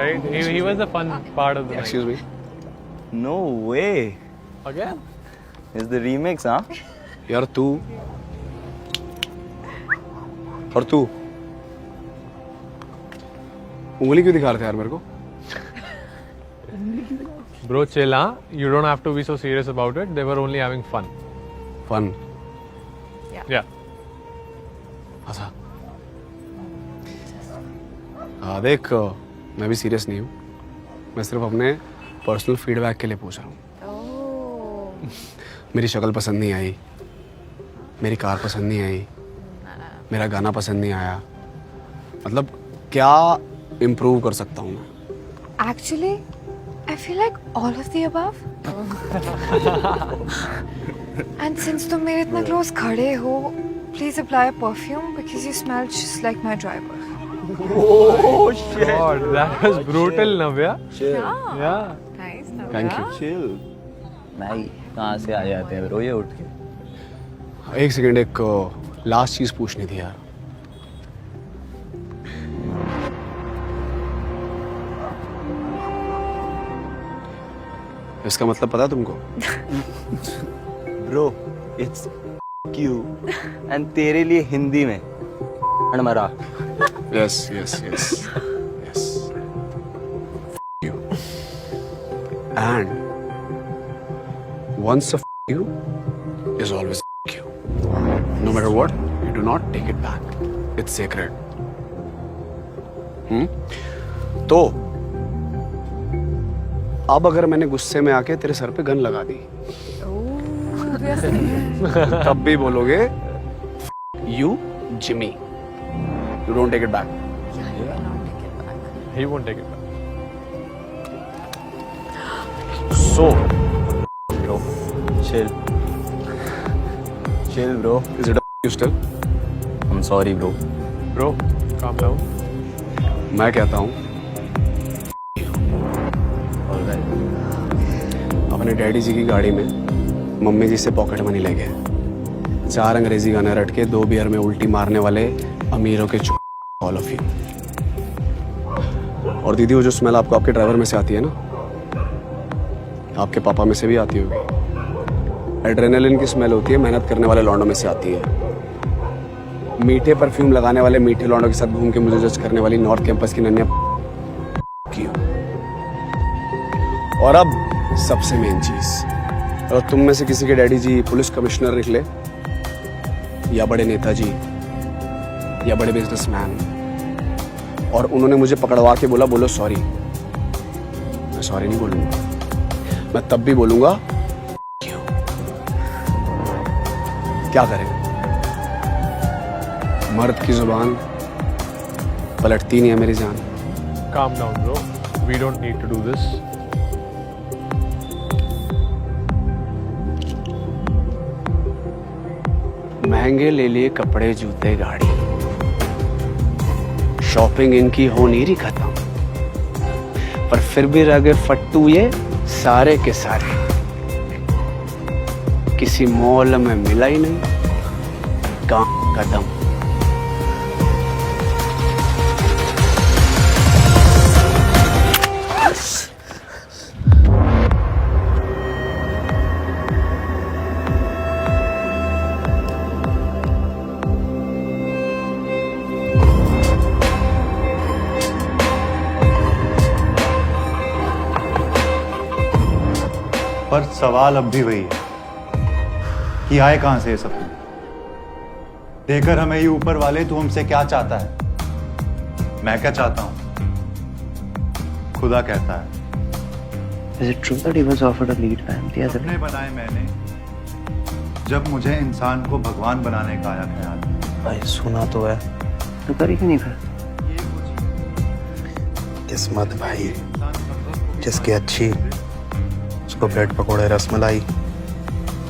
right? He was the fun part of the night. Excuse me. No way. Again? It's the remix, huh? यार तू और तू उंगली क्यों दिखा रहे थे यार मेरे को? Bro, chill, huh? You don't have to be so serious about it. They were only having fun. Fun Yeah. अच्छा हाँ देख मैं भी सीरियस नहीं हूँ. मैं सिर्फ अपने पर्सनल फीडबैक के लिए पूछ रहा हूँ. मेरी शक्ल पसंद नहीं आई, मेरी कार पसंद नहीं आई, मेरा गाना पसंद नहीं आया. मतलब क्या इम्प्रूव कर सकता हूँ मैं? Actually, I feel like all of the above. And since तुम मेरे इतना close खड़े हो, please apply a perfume because you smell just like my driver. Oh shit. God, that was brutal, Navya. Chill. Yeah. Nice. Thank you. Chill. भाई कहाँ से आ जाते हैं ब्रो ये उठ के? एक सेकेंड, एक लास्ट चीज पूछनी थी यार. इसका मतलब पता है तुमको? Bro, it's you. And तेरे लिए हिंदी में हड़मरा. Yes, yes, yes, yes. You. And once a you is always you. No matter what, you do not take it back. It's sacred. तो अब अगर मैंने गुस्से में आके तेरे सर पे गन लगा दी, तब भी बोलोगे you Jimmy. You don't take it back. He won't take it back. So, Bro, chill. Chill, bro. is it you still? I'm sorry, bro. Bro, calm down. मैं कहता हूँ Alright. अपने डैडी जी की गाड़ी में मम्मी जी से पॉकेट मनी ले गए. 4 अंग्रेजी गाने रट के 2 बियर में उल्टी मारने वाले अमीरों के ऑल ऑफ यू. और दीदी वो जो स्मेल आपको आपके ड्राइवर में से आती है ना, आपके पापा में से भी आती होगी. एड्रेनलिन की स्मेल होती है, मेहनत करने वाले लौंडों में से आती है. मीठे परफ्यूम लगाने वाले मीठे लौंडों के साथ घूम के मुझे जज करने वाली नॉर्थ कैंपस की नन्या की. और अब सबसे मेन चीज, अगर तुम में से किसी के डैडी जी पुलिस कमिश्नर निकले या बड़े नेताजी या बड़े बिजनेसमैन और उन्होंने मुझे पकड़वा के बोला बोलो सॉरी, मैं सॉरी नहीं बोलूंगा. मैं तब भी बोलूंगा क्यों. क्या करें, मर्द की जुबान पलटती नहीं है मेरी जान. Calm down, bro. We don't need to do this. महंगे ले लिए कपड़े जूते गाड़ी, शॉपिंग इनकी हो नहीं रही खत्म, पर फिर भी रह गए फट्टू ये सारे के सारे. किसी मॉल में मिला ही नहीं काम कदम. पर सवाल अब भी वही है कि आए कहां से ये सपने. देकर हमें ये ऊपर वाले तू हमसे क्या चाहता है? मैं क्या चाहता हूं? खुदा कहता है. Is it true that he was offered a lead man the other सपने day? बनाए मैंने जब मुझे इंसान को भगवान बनाने का आया ख्याल. भाई सुना तो है, तो करी क्यों नहीं फिर? किस्मत भाई, जिसकी अच्छी उसको ब्रेड पकोड़े रसमलाई,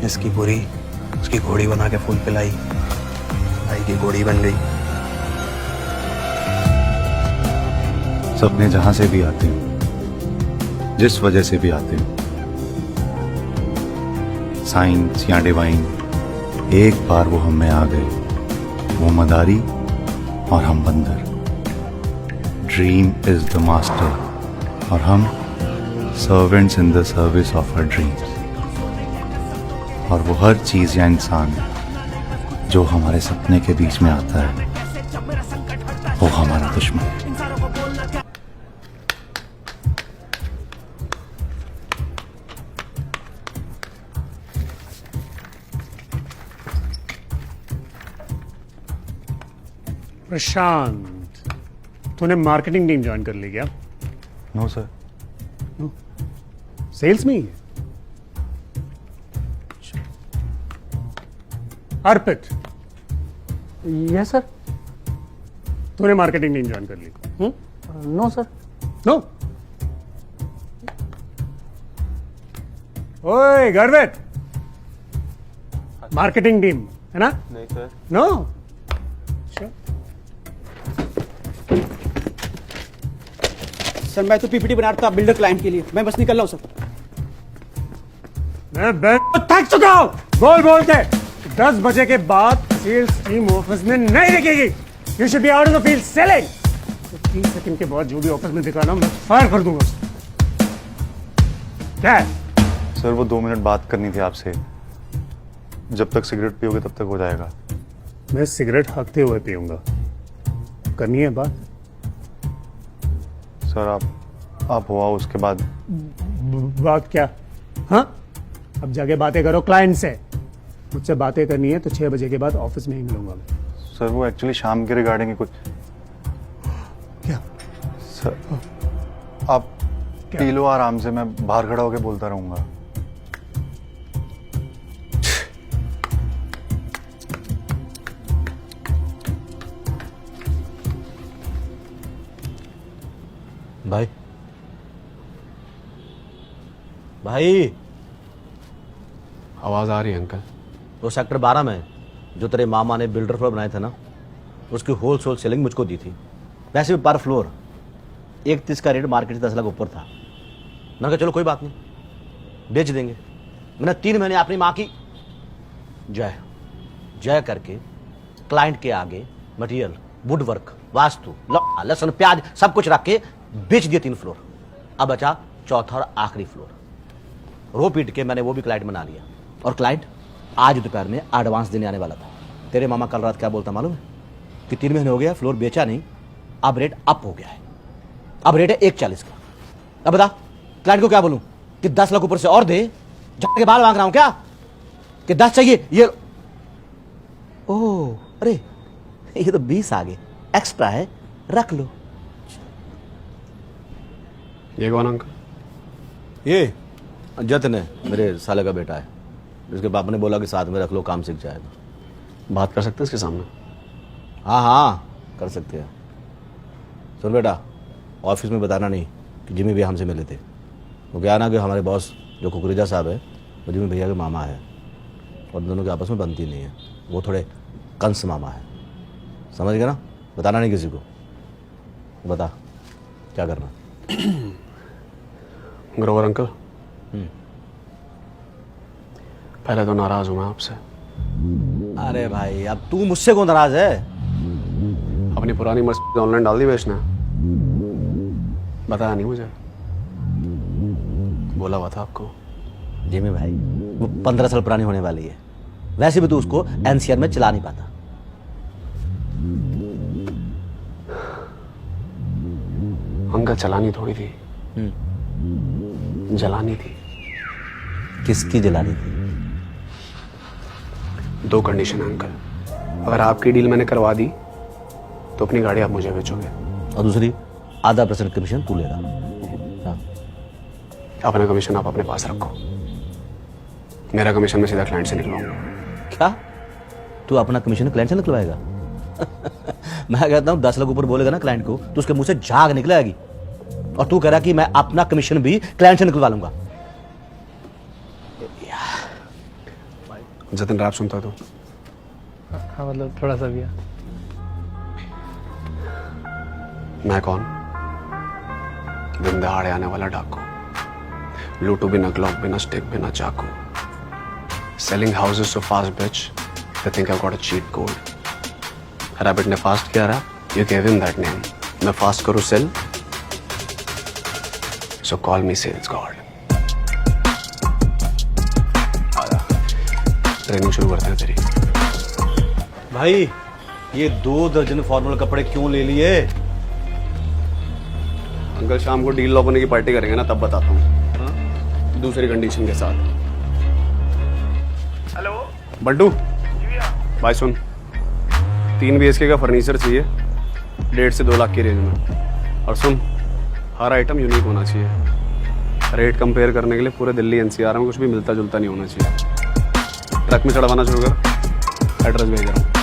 जिसकी बुरी उसकी घोड़ी बना के फूल पिलाई. भाई की घोड़ी बन गई. सपने जहां से भी आते हैं, जिस वजह से भी आते हैं, साइंस या डिवाइन, एक बार वो हम में आ गए, वो मदारी और हम बंदर. ड्रीम इज द मास्टर और हम servants in the service of our dreams. और वो हर चीज या इंसान जो हमारे सपने के बीच में आता है वो हमारा दुश्मन है। प्रशांत, तूने मार्केटिंग टीम ज्वाइन कर ली क्या? No sir. सेल्स में ही है? अर्पित, यस सर। तूने मार्केटिंग टीम ज्वाइन कर ली? No sir. नो। ओए गर्वित, मार्केटिंग टीम है ना? नहीं सर। नो। सर मैं तो पीपीटी बना रहा था बिल्डर क्लाइंट के लिए, मैं बस निकल रहा हूं सर। मैं थक चुका हूं बोल बोल के। 10 बजे के बाद सेल्स टीम ऑफिस में नहीं दिखेगी। You should be out of the field selling. 30 second के बाद जो भी ऑफिस में दिखाना मैं फायर कर दूंगा उसको। क्या है? सर वो 2 मिनट बात करनी थी आपसे। जब तक सिगरेट पियोगे तब तक हो जाएगा। मैं सिगरेट हकते हुए पीऊंगा। करनी है बात? सर आप हुआ उसके बाद बात क्या? हाँ, अब जाके बातें करो क्लाइंट से। मुझसे बातें करनी है तो 6 बजे के बाद ऑफिस में ही मिलूंगा मैं। सर वो एक्चुअली शाम के रिगार्डिंग कुछ। क्या? सर आप पी लो आराम से, मैं बाहर खड़ा होकर बोलता रहूंगा। भाई भाई, आवाज़ आ रही है अंकल? वो सेक्टर 12 में जो तेरे मामा ने बिल्डर फ्लोर बनाए थे ना, उसकी होलसेल सेलिंग मुझको दी थी। वैसे भी पर फ्लोर 31 का रेट मार्केट से 10 लाख ऊपर था। मैंने कहा चलो कोई बात नहीं, बेच देंगे। मैंने 3 महीने अपनी माँ की जय जय करके क्लाइंट के आगे मटेरियल, वुड वर्क, वास्तु, लहसुन, प्याज सब कुछ रख के बेच दिए 3 फ्लोर। अब बचा चौथा और आखिरी फ्लोर। रो पीट के मैंने वो भी क्लाइंट बना लिया। और क्लाइंट आज दोपहर में एडवांस देने आने वाला था। तेरे मामा कल रात क्या बोलता मालूम है? कि 3 महीने हो गया फ्लोर बेचा नहीं, अब रेट अप हो गया है। अब रेट है 140 का। अब बता क्लाइंट को क्या बोलूं कि 10 लाख ऊपर से और दे? झटके बाल मांग रहा हूं क्या कि 10 चाहिए? ये ओह अरे ये तो 20 आगे एक्स्ट्रा है, रख लो। ये कौन अंकल? ये जतन है, मेरे साले का बेटा है। इसके पापा ने बोला कि साथ में रख लो, काम सीख जाएगा। बात कर सकते हैं इसके सामने? हाँ हाँ कर सकते हैं। सुन बेटा, ऑफिस में बताना नहीं कि जिमी भैया हमसे मिले थे। वो क्या ना कि हमारे बॉस जो कुकरेजा साहब है वो जिमी भैया के मामा है, और दोनों के आपस में बनती नहीं है। वो थोड़े कंस मामा है, समझ गया ना? बताना नहीं किसी को। बता क्या करना? ग्रोवर अंकल, पहले तो नाराज हूं मैं आपसे। अरे भाई अब तू मुझसे क्यों नाराज है? अपनी पुरानी मर्सिडीज ऑनलाइन डाल दी बेचना? बताया नहीं मुझे, बोला हुआ था आपको। जिमी भाई वो 15 साल पुरानी होने वाली है। वैसे भी तू उसको एनसीआर में चला नहीं पाता। अंकल चलानी थोड़ी थी, जलानी थी। किसकी जलानी थी? 2 कंडीशन है अंकल। अगर आपकी डील मैंने करवा दी तो अपनी गाड़ी आप मुझे बेचोगे, और दूसरी आधा % कमीशन तू लेगा। हाँ। अपना कमीशन आप अपने पास रखो, मेरा कमीशन मैं सीधा क्लाइंट से निकलवाऊंगा। क्या तू अपना कमीशन क्लाइंट से निकलवाएगा? मैं कहता हूँ 10 लाख ऊपर बोलेगा ना क्लाइंट को तो उसके मुंह से झाग निकल आएगी। और तू कह रहा कि मैं अपना कमीशन भी क्लाइंट से निकलवा लूंगा। जतिन रैप सुनता है तो? हाँ मतलब थोड़ा सा भी है। मैं कौन? दिन दहाड़े आने वाला डाकू, लूटू बिना ग्लॉक, बिना स्टिक, बिना चाकू। Selling houses so fast bitch, they think I got a cheat code. Rabbit ने फास्ट किया rap, you give him that name. मैं फास्ट करूं sell, so call me sales god. Training शुरू करते हैं तेरी। भाई ये 2 दर्जन फॉर्मल कपड़े क्यों ले लिए? अंकल शाम को डील लॉक होने की पार्टी करेंगे ना, तब बताता हूँ दूसरी कंडीशन के साथ। हेलो बंटू भाई सुन, 3 BHK का फर्नीचर चाहिए 1.5 से 2 लाख की रेंज में। और सुन, हर आइटम यूनिक होना चाहिए। रेट कंपेयर करने के लिए पूरे दिल्ली NCR में कुछ भी मिलता जुलता नहीं होना चाहिए। ट्रक में चढ़वाना शुरू कर, एड्रेस भेज रहा हूँ।